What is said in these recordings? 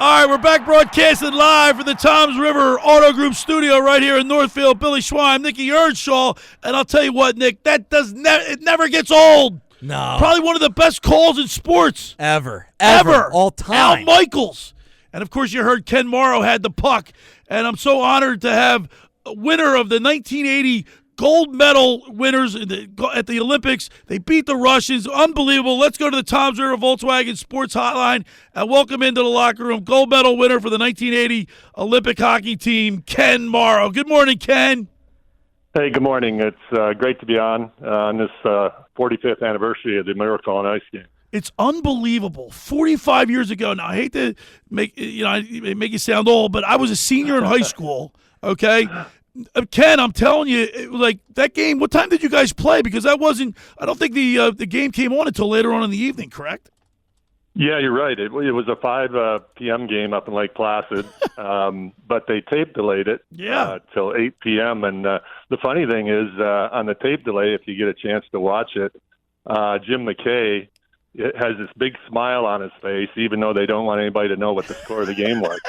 All right, we're back broadcasting live from the Toms River Auto Group studio right here in Northfield. Billy Schweim, Nicky Earnshaw, and I'll tell you what, Nick, it never gets old. No. Probably one of the best calls in sports. Ever. Al All time. Michaels. And, of course, you heard Ken Morrow had the puck. And I'm so honored to have a winner of the 1980 gold medal winners at the Olympics. They beat the Russians. Unbelievable. Let's go to the Toms River Volkswagen Sports Hotline and welcome into the locker room gold medal winner for the 1980 Olympic hockey team, Ken Morrow. Good morning, Ken. Hey, good morning. It's great to be on this 45th anniversary of the Miracle on Ice game. It's unbelievable. 45 years ago now. I hate to make you sound old, but I was a senior in high school, okay? Ken, I'm telling you, like that game, what time did you guys play? Because I don't think the game came on until later on in the evening, correct? Yeah, you're right. It was a 5 p.m. game up in Lake Placid, but they tape delayed it till 8 p.m. And the funny thing is, on the tape delay, if you get a chance to watch it, Jim McKay has this big smile on his face, even though they don't want anybody to know what the score of the game was.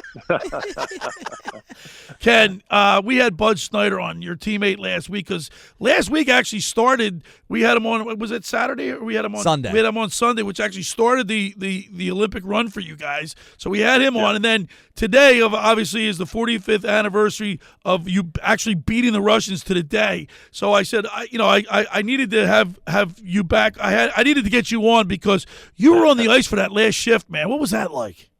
Ken, we had Buzz Schneider on, your teammate, last week, because last week actually started, we had him on, was it Saturday? Or we had him on Sunday. We had him on Sunday, which actually started the Olympic run for you guys. So we had him on, and then today, obviously, is the 45th anniversary of you actually beating the Russians to the day. So I said, I needed to have you back. I needed to get you on because you were on the ice for that last shift, man. What was that like?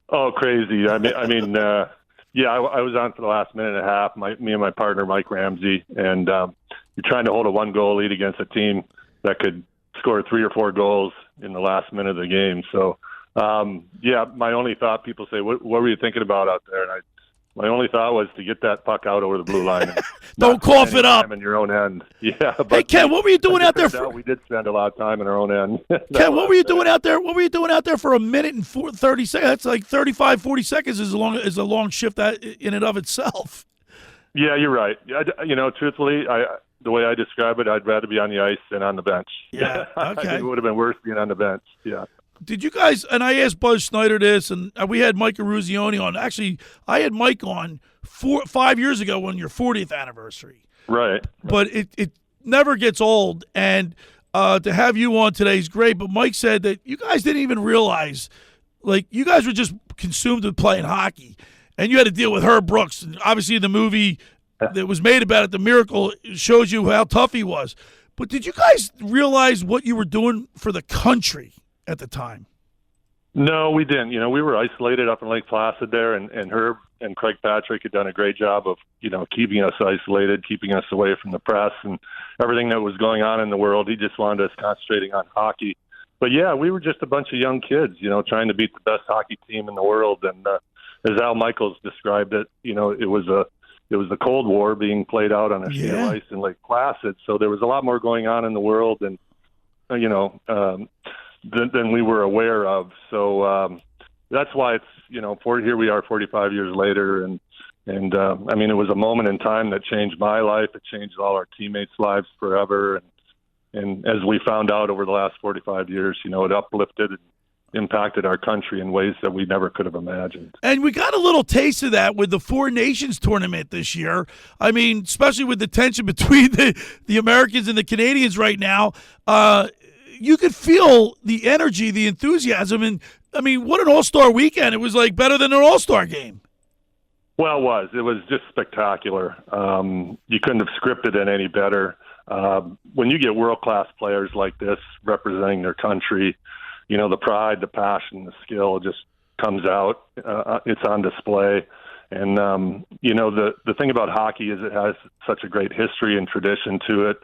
Oh, crazy. I was on for the last minute and a half, me and my partner, Mike Ramsey, and you're trying to hold a 1-goal lead against a team that could score 3 or 4 goals in the last minute of the game. So, my only thought, people say, what were you thinking about out there? And my only thought was to get that puck out over the blue line. And don't cough it up. In your own end. Yeah. But hey, Ken, what were you doing out there? We did spend a lot of time in our own end. Ken, what were you doing out there? What were you doing out there for a minute and 30 seconds? That's like 35, 40 seconds is a long shift that in and of itself. Yeah, you're right. Truthfully, the way I describe it, I'd rather be on the ice than on the bench. Yeah, okay. I think it would have been worse being on the bench. Yeah. Did you guys, and I asked Buzz Schneider this, and we had Mike Eruzione on. Actually, I had Mike on 5 years ago on your 40th anniversary. Right. But it never gets old, and to have you on today is great. But Mike said that you guys didn't even realize, like, you guys were just consumed with playing hockey, and you had to deal with Herb Brooks. And obviously, the movie that was made about it, The Miracle, shows you how tough he was. But did you guys realize what you were doing for the country at the time? No, we didn't. We were isolated up in Lake Placid there, and Herb and Craig Patrick had done a great job of, keeping us isolated, keeping us away from the press and everything that was going on in the world. He just wanted us concentrating on hockey. But yeah, we were just a bunch of young kids, trying to beat the best hockey team in the world. And as Al Michaels described it, it was the Cold War being played out on a sheet of ice in Lake Placid. So there was a lot more going on in the world, and than we were aware of. So that's why it's, here we are 45 years later. And it was a moment in time that changed my life. It changed all our teammates' lives forever. And as we found out over the last 45 years, it uplifted and impacted our country in ways that we never could have imagined. And we got a little taste of that with the Four Nations tournament this year. I mean, especially with the tension between the Americans and the Canadians right now. You could feel the energy, the enthusiasm, and I mean, what an all-star weekend. It was like better than an all-star game. Well, it was just spectacular. You couldn't have scripted it any better. When you get world-class players like this representing their country, the pride, the passion, the skill just comes out. It's on display. And, the thing about hockey is it has such a great history and tradition to it.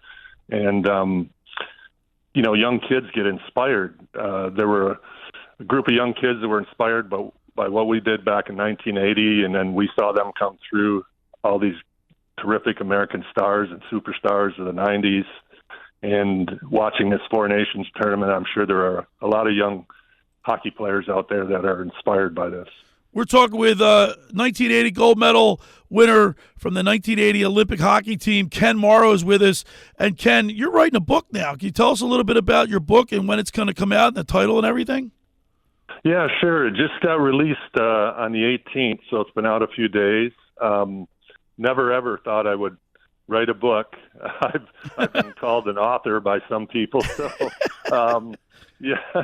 And, young kids get inspired. There were a group of young kids that were inspired by what we did back in 1980, and then we saw them come through all these terrific American stars and superstars of the 90s. And watching this Four Nations tournament, I'm sure there are a lot of young hockey players out there that are inspired by this. We're talking with 1980 gold medal winner from the 1980 Olympic hockey team. Ken Morrow is with us. And, Ken, you're writing a book now. Can you tell us a little bit about your book and when it's going to come out and the title and everything? Yeah, sure. It just got released on the 18th, so it's been out a few days. Never ever thought I would write a book. I've been called an author by some people. So, yeah,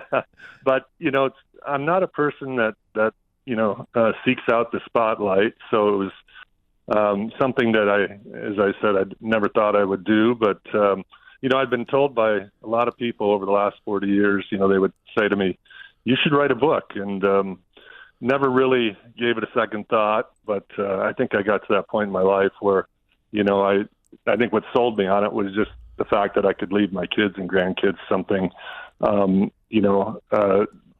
but I'm not a person that seeks out the spotlight. So it was something that as I said, I never thought I would do. But I've been told by a lot of people over the last 40 years. They would say to me, "You should write a book," and never really gave it a second thought. But I think I got to that point in my life where, I think what sold me on it was just the fact that I could leave my kids and grandkids something.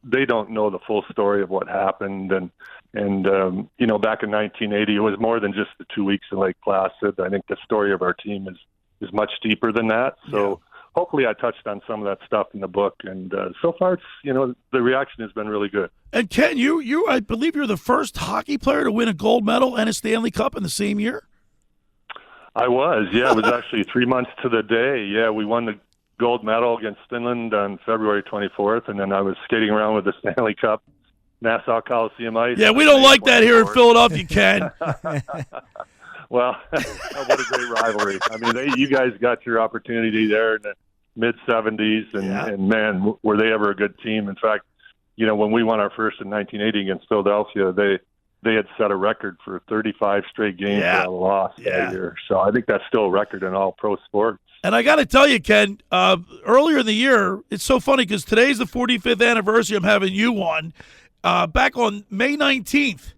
They don't know the full story of what happened, and back in 1980, it was more than just the 2 weeks in Lake Placid. I think the story of our team is much deeper than that. So hopefully, I touched on some of that stuff in the book, and so far, it's the reaction has been really good. And Ken, I believe you're the first hockey player to win a gold medal and a Stanley Cup in the same year. I was, yeah. It was actually 3 months to the day. Yeah, we won the gold medal against Finland on February 24th, and then I was skating around with the Stanley Cup, Nassau Coliseum ice. Yeah, we don't like that here in Philadelphia, Ken. Well, what a great rivalry. I mean, you guys got your opportunity there in the mid-'70s, and man, were they ever a good team. In fact, when we won our first in 1980 against Philadelphia, they had set a record for 35 straight games without a loss that year. So I think that's still a record in all pro sports. And I got to tell you, Ken, earlier in the year, it's so funny because today's the 45th anniversary I'm having you on. Back on May 19th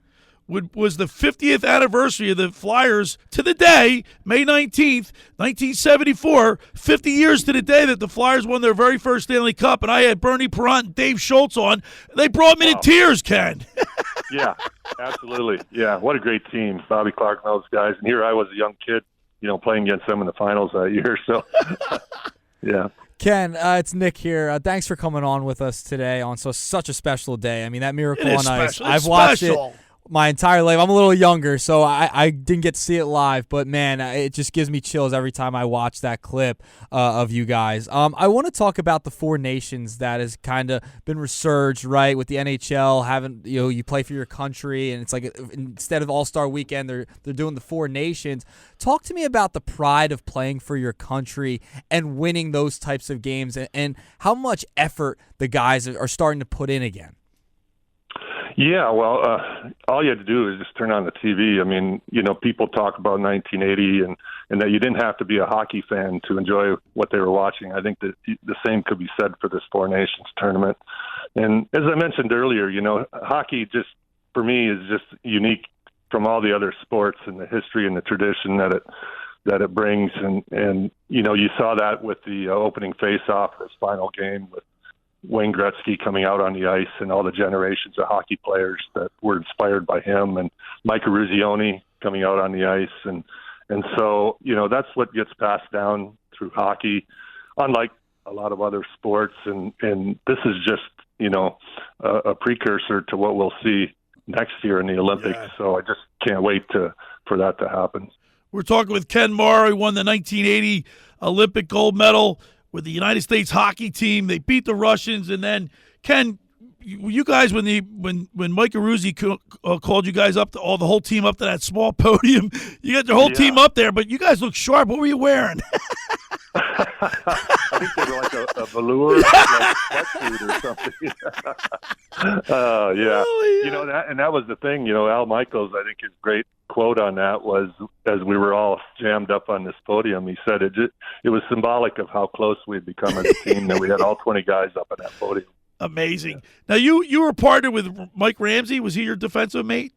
was the 50th anniversary of the Flyers to the day, May 19th, 1974, 50 years to the day that the Flyers won their very first Stanley Cup, and I had Bernie Perrant and Dave Schultz on. They brought me to tears, Ken. Yeah, absolutely. Yeah, what a great team, Bobby Clark and those guys. And here I was a young kid, playing against them in the finals that year. So, yeah. Ken, it's Nick here. Thanks for coming on with us today on such a special day. I mean, that Miracle on Ice, I've watched it my entire life. I'm a little younger, so I didn't get to see it live, but man, it just gives me chills every time I watch that clip of you guys. I want to talk about the Four Nations that has kind of been resurged, right, with the NHL having, you play for your country, and it's like instead of All-Star Weekend, they're doing the Four Nations. Talk to me about the pride of playing for your country and winning those types of games, and how much effort the guys are starting to put in again. Yeah, well, all you had to do is just turn on the TV. I mean, people talk about 1980 and that you didn't have to be a hockey fan to enjoy what they were watching. I think that the same could be said for this Four Nations tournament. And as I mentioned earlier, hockey just, for me, is just unique from all the other sports and the history and the tradition that it brings. And you saw that with the opening face-off, this final game with Wayne Gretzky coming out on the ice and all the generations of hockey players that were inspired by him, and Mike Eruzione coming out on the ice. And so, that's what gets passed down through hockey, unlike a lot of other sports. And this is just, a precursor to what we'll see next year in the Olympics. Yeah. So I just can't wait for that to happen. We're talking with Ken Morrow. He won the 1980 Olympic gold medal with the United States hockey team. They beat the Russians, and then Ken, you guys, when Mike Eruzione called you guys up, the whole team up to that small podium, you got the whole team up there, but you guys look sharp. What were you wearing? I think they were like a velour sweatsuit or something. Yeah. Oh, yeah. That was the thing. Al Michaels, I think his great quote on that was, as we were all jammed up on this podium, he said it was symbolic of how close we had become as a team, that we had all 20 guys up on that podium. Amazing. Yeah. Now, you were partnered with Mike Ramsey. Was he your defensive mate?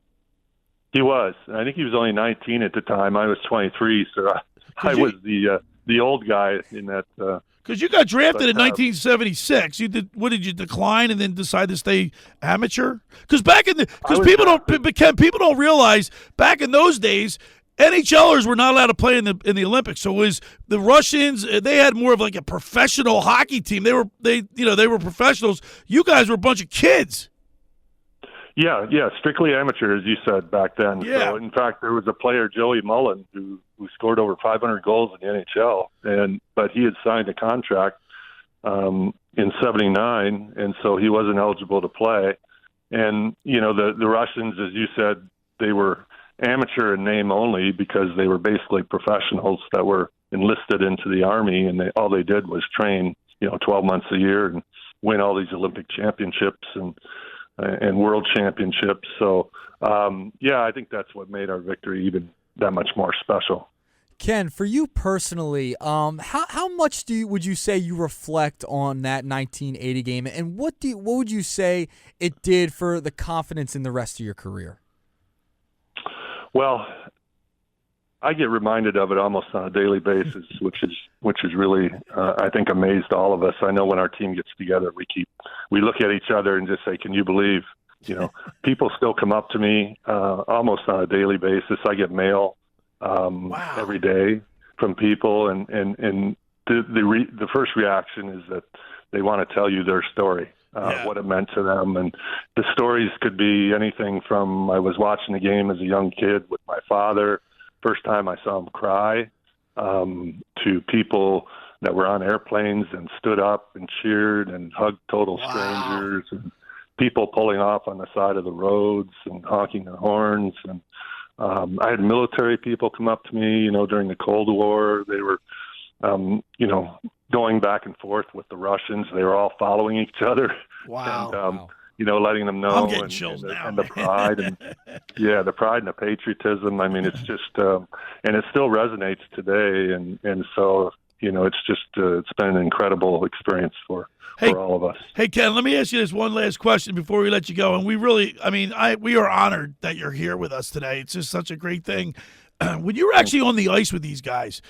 He was. I think he was only 19 at the time. I was 23, so I was the old guy in that. Because you got drafted in 1976. What did you decline and then decide to stay amateur? Because people don't realize back in those days, NHLers were not allowed to play in the Olympics. So it was the Russians. They had more of like a professional hockey team. They were professionals. You guys were a bunch of kids. Yeah, strictly amateur, as you said back then. Yeah. So, in fact, there was a player, Joey Mullen, who scored over 500 goals in the NHL, but he had signed a contract in '79, and so he wasn't eligible to play. And, the Russians, as you said, they were amateur in name only because they were basically professionals that were enlisted into the Army, and all they did was train, 12 months a year and win all these Olympic championships and world championships. So, I think that's what made our victory even that much more special. Ken, for you personally, how much would you say you reflect on that 1980 game, and what would you say it did for the confidence in the rest of your career? Well, I get reminded of it almost on a daily basis, which is really, I think, amazed all of us. I know when our team gets together, we look at each other and just say, "Can you believe?" People still come up to me almost on a daily basis. I get mail every day from people, and the first reaction is that they want to tell you their story, what it meant to them. And the stories could be anything from I was watching the game as a young kid with my father, first time I saw him cry, to people that were on airplanes and stood up and cheered and hugged total strangers, and people pulling off on the side of the roads and honking their horns. And I had military people come up to me, during the Cold War. They were, going back and forth with the Russians. They were all following each other. Wow. And, letting them know. I'm getting chills now. And the pride and the pride and the patriotism. I mean, it's just, and it still resonates today. And so, it's just, it's been an incredible experience for all of us. Hey, Ken, let me ask you this one last question before we let you go. And we really, we are honored that you're here with us today. It's just such a great thing. When you were actually on the ice with these guys,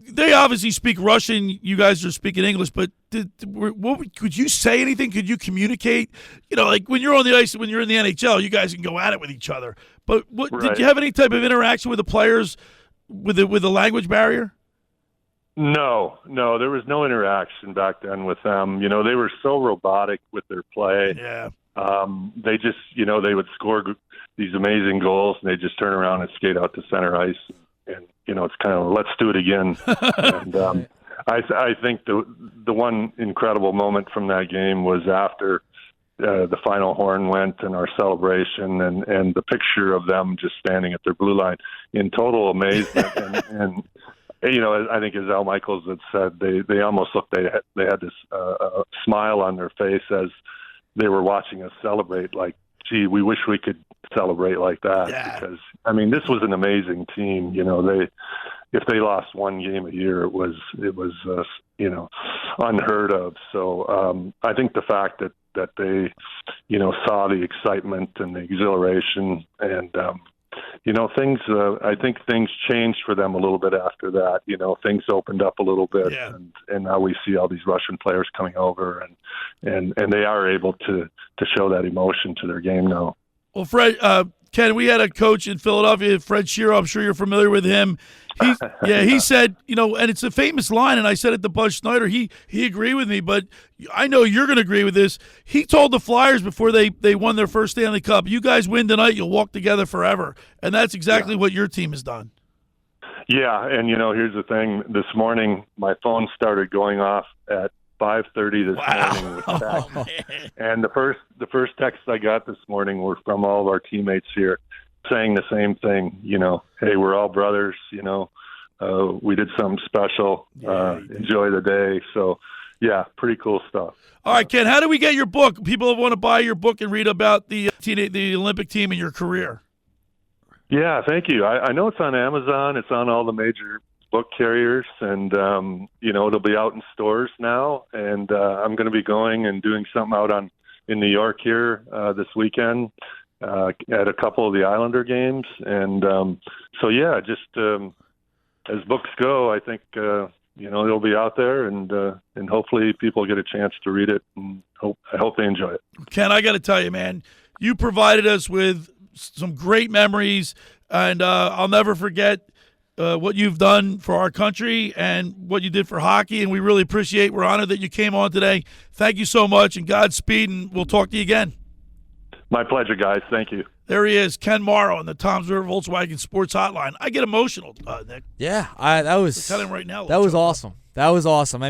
they obviously speak Russian. You guys are speaking English, but could you say anything? Could you communicate? Like when you're on the ice, when you're in the NHL, you guys can go at it with each other. But did you have any type of interaction with the players with the language barrier? No, there was no interaction back then with them. They were so robotic with their play. Yeah. They just, they would score these amazing goals, and they just turn around and skate out to center ice. And it's kind of, let's do it again. And I think the one incredible moment from that game was after the final horn went and our celebration, and the picture of them just standing at their blue line in total amazement. and I think as Al Michaels had said, they almost looked, they had this smile on their face as they were watching us celebrate, like, gee, we wish we could celebrate like that. Yeah. Because, this was an amazing team. If they lost one game a year, it was unheard of. So I think the fact that they, saw the excitement and the exhilaration and, things, I think things changed for them a little bit after that. Things opened up a little bit, and now we see all these Russian players coming over, and they are able to show that emotion to their game now. Well, Fred, Ken, we had a coach in Philadelphia, Fred Shero. I'm sure you're familiar with him. He said, and it's a famous line, and I said it to Buzz Schneider. He agreed with me, but I know you're going to agree with this. He told the Flyers before they won their first Stanley Cup, you guys win tonight, you'll walk together forever. And that's exactly what your team has done. Yeah, and, here's the thing. This morning, my phone started going off at 5:30 this morning with text. And the first text I got this morning were from all of our teammates here saying the same thing, hey, we're all brothers, we did something special, enjoy the day. So, yeah, pretty cool stuff. All right, Ken, how do we get your book? People want to buy your book and read about the Olympic team and your career. Yeah, thank you. I know it's on Amazon. It's on all the major book carriers, and, it'll be out in stores now. And I'm going to be going and doing something out in New York here this weekend at a couple of the Islander games. And as books go, I think, it'll be out there, and hopefully people get a chance to read it, and I hope they enjoy it. Ken, I got to tell you, man, you provided us with some great memories, and I'll never forget what you've done for our country and what you did for hockey, and we really appreciate. We're honored that you came on today. Thank you so much, and Godspeed, and we'll talk to you again. My pleasure, guys. Thank you. There he is, Ken Morrow on the Toms River Volkswagen Sports Hotline. I get emotional, Nick. Yeah, that was. Tell him right now. That was awesome. That was awesome.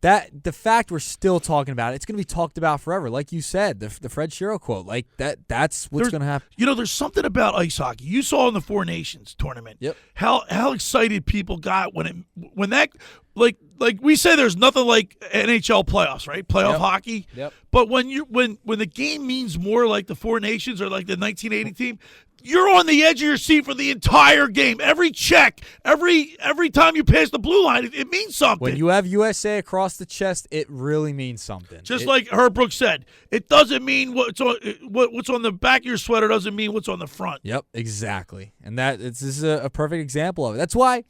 that the fact we're still talking about it, it's going to be talked about forever. Like you said, the Fred Shero quote, like that's what's going to happen. There's something about ice hockey. You saw in the Four Nations tournament. Yep. How excited people got when that like we say there's nothing like NHL playoffs, right? Playoff hockey. Yep. But when the game means more like the Four Nations or like the 1980 team, you're on the edge of your seat for the entire game. Every check, every time you pass the blue line, it means something. When you have USA across the chest, it really means something. Just like Herb Brooks said, it doesn't mean what's on the back of your sweater doesn't mean what's on the front. Yep, exactly. And this is a perfect example of it. That's why,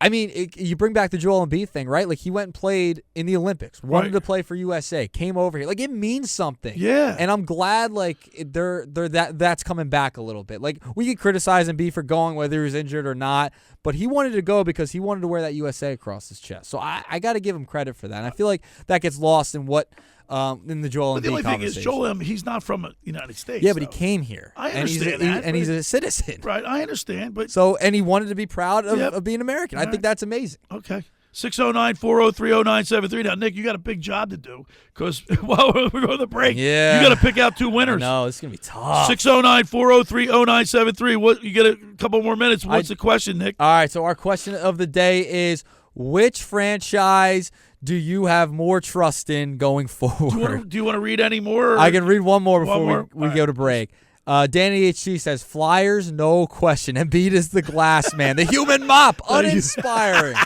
I mean, you bring back the Joel Embiid thing, right? Like, he went and played in the Olympics, wanted to play for USA, came over here. Like, it means something. Yeah. And I'm glad, like, that's coming back a little bit. Like, we could criticize Embiid for going, whether he was injured or not, but he wanted to go because he wanted to wear that USA across his chest. So I got to give him credit for that. And I feel like that gets lost in what in the Joel Embiid conversation. The only thing is, Joel, he's not from the United States. Yeah, but he came here. I understand that. And he's a citizen. Right, I understand. But and he wanted to be proud of being American. I think that's amazing. Okay. 609-403-0973. Now, Nick, you got a big job to do because while we're going to the break, you got to pick out two winners. No, it's going to be tough. 609-403-0973. What? You get a couple more minutes. What's the question, Nick? All right, so our question of the day is, which franchise do you have more trust in going forward? Do you want to read any more? I can read one more before we go to break. Danny HC says, Flyers, no question. Embiid is the glass man. The human mop. Uninspiring.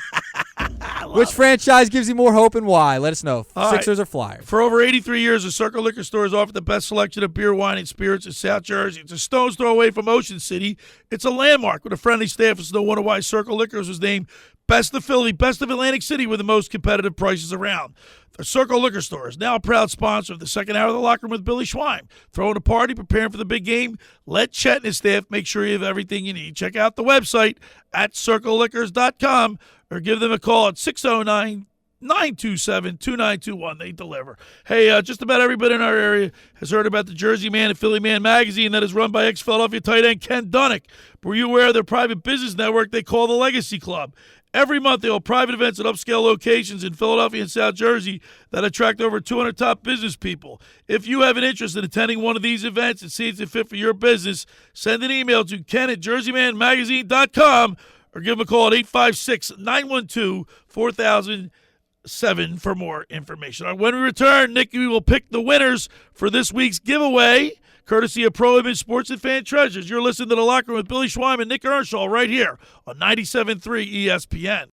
Which franchise gives you more hope and why? Let us know. Sixers or Flyers? For over 83 years, the Circle Liquor Store has offered the best selection of beer, wine, and spirits in South Jersey. It's a stone's throw away from Ocean City. It's a landmark with a friendly staff. It's no wonder why Circle Liquors was named Best of Philly, Best of Atlantic City with the most competitive prices around. The Circle Liquor Store is now a proud sponsor of the second hour of the Locker Room with Billy Schweim. Throwing a party, preparing for the big game. Let Chet and his staff make sure you have everything you need. Check out the website at circleliquors.com or give them a call at 609-927-2921. They deliver. Hey, just about everybody in our area has heard about the Jersey Man and Philly Man magazine that is run by ex-Philadelphia tight end Ken Dunnick. Were you aware of their private business network they call the Legacy Club? Every month, they hold private events at upscale locations in Philadelphia and South Jersey that attract over 200 top business people. If you have an interest in attending one of these events and see it's a fit for your business, send an email to ken@jerseymanmagazine.com or give them a call at 856-912-4007 for more information. All right, when we return, Nikki will pick the winners for this week's giveaway, courtesy of Pro Image Sports and Fan Treasures. You're listening to The Locker Room with Billy Schweim and Nick Earnshaw right here on 97.3 ESPN.